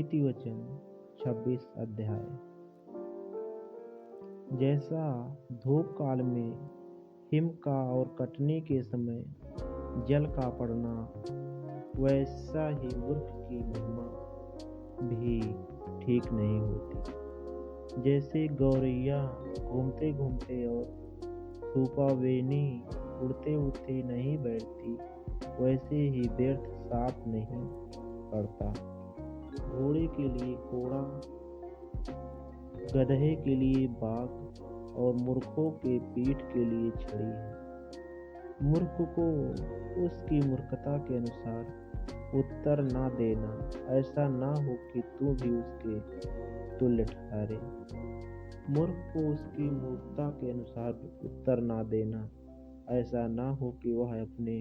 नीति वचन 26 अध्याय। जैसा धूप काल में हिम का और कटनी के समय जल का पड़ना, वैसा ही मूर्ख की महिमा भी ठीक नहीं होती। जैसे गौरैया घूमते घूमते और सुपावेनी उड़ते उड़ते नहीं बैठती, वैसे ही व्यर्थ साप नहीं पड़ता। घोड़े के लिए घोड़ा, गधे के लिए बाघ और मूर्खों के पीठ के लिए छड़ी है। मूर्ख को उसकी मूर्खता के अनुसार उत्तर ना देना, ऐसा ना हो कि तू भी उसके तुल्य ठहरे। मूर्ख को उसकी मूर्खता के अनुसार उत्तर ना देना, ऐसा ना हो कि वह अपने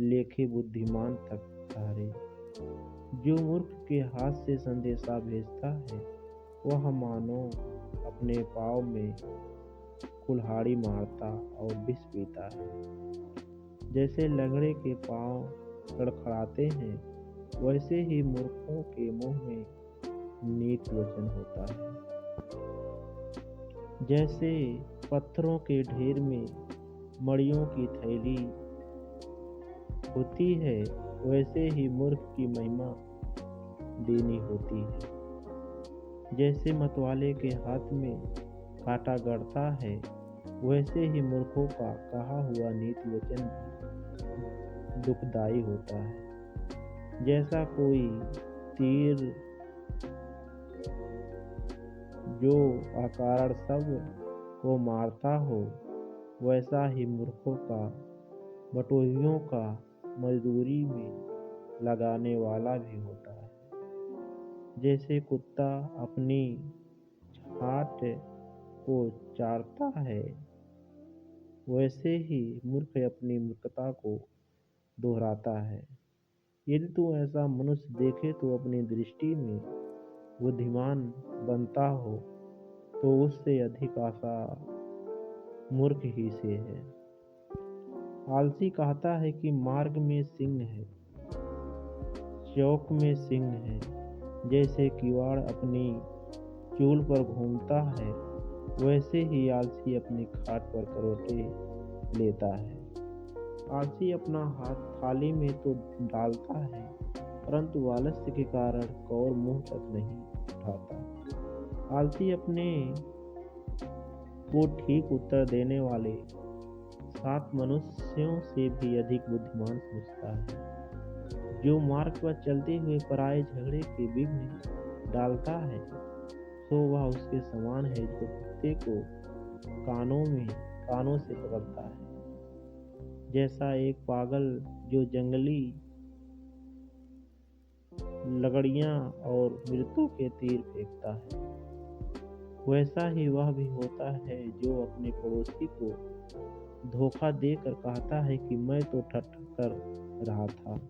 लेखे बुद्धिमान तक ठहरे। जो मूर्ख के हाथ से संदेशा भेजता है, वह मानो अपने पाँव में कुल्हाड़ी मारता और विष पीता है। जैसे लंगड़े के पाँव लड़खड़ाते हैं, वैसे ही मूर्खों के मुंह में नीति वचन होता है। जैसे पत्थरों के ढेर में मड़ियों की थैली होती है, वैसे ही मूर्ख की महिमा देनी होती है। जैसे मतवाले के हाथ में कांटा गड़ता है, वैसे ही मूर्खों का कहा हुआ नीति वचन दुखदायी होता है। जैसा कोई तीर जो अकारण सब को मारता हो, वैसा ही मूर्खों का बटोहियों का मजदूरी में लगाने वाला भी होता है। जैसे कुत्ता अपनी छांट को चाटता है, वैसे ही मूर्ख अपनी मूर्खता को दोहराता है। यदि तू ऐसा मनुष्य देखे तो अपनी दृष्टि में बुद्धिमान बनता हो, तो उससे अधिक आशा मूर्ख ही से है। आलसी कहता है कि मार्ग में सिंह है, चौक में सिंह है। जैसे किवाड़ अपनी चूल पर घूमता है, वैसे ही आलसी अपनी खाट पर करोटे लेता है। आलसी अपना हाथ थाली में तो डालता है, परंतु आलस्य के कारण कौर मुंह तक नहीं उठाता। आलसी अपने को ठीक उत्तर देने वाले 7 मनुष्यों से भी अधिक बुद्धिमान समझता है। जो मार्ग पर चलते हुए पराये झगड़े के विघ्न डालता है, तो वह उसके समान है जो कुत्ते को कानों से पकड़ता है। जैसा एक पागल जो जंगली लकड़ियां और मृत्यु के तीर फेंकता है, वैसा ही वह भी होता है जो अपने पड़ोसी को धोखा देकर कहता है कि मैं तो ठट्ठा कर रहा था।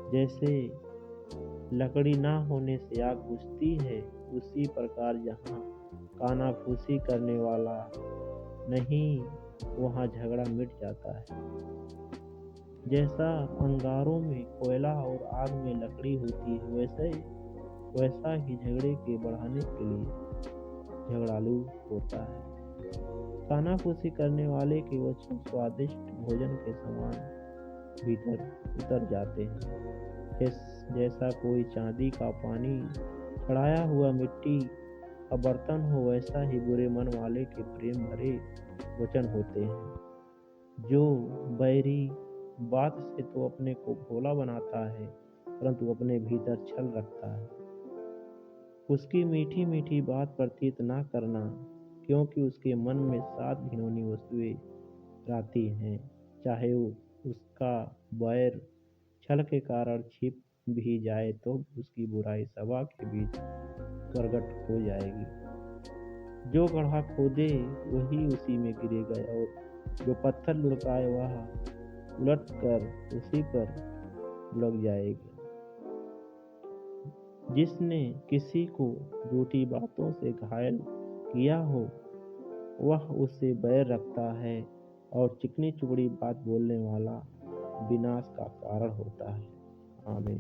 जैसे लकड़ी ना होने से आग बुझती है, उसी प्रकार जहाँ कानाफूसी करने वाला नहीं, वहाँ झगड़ा मिट जाता है। जैसा अंगारों में कोयला और आग में लकड़ी होती है, वैसा ही झगड़े के बढ़ाने के लिए झगड़ालू होता है। कानाफूसी करने वाले के वचन स्वादिष्ट भोजन के समान भीतर उतर जाते हैं। जैसा कोई चांदी का पानी चढ़ाया हुआ मिट्टी का बर्तन हो, वैसा ही बुरे मन वाले के प्रेम भरे वचन होते हैं। जो बैरी बात से तो अपने को भोला बनाता है, परंतु अपने भीतर छल रखता है। उसकी मीठी मीठी बात प्रतीत ना करना, क्योंकि उसके मन में 7 घिनौनी वस्तुएं रहती हैं। चाहे उसका बैर छल के कारण छिप भी जाए, तो उसकी बुराई सभा के बीच प्रकट हो जाएगी। जो गड्ढा खोदे वही उसी में गिरेगा, और जो पत्थर लुढ़काए वह उलट कर उसी पर लग जाएगा। जिसने किसी को झूठी बातों से घायल किया हो, वह उससे बैर रखता है, और चिकनी चुपड़ी बात बोलने वाला विनाश का कारण होता है। आमीन।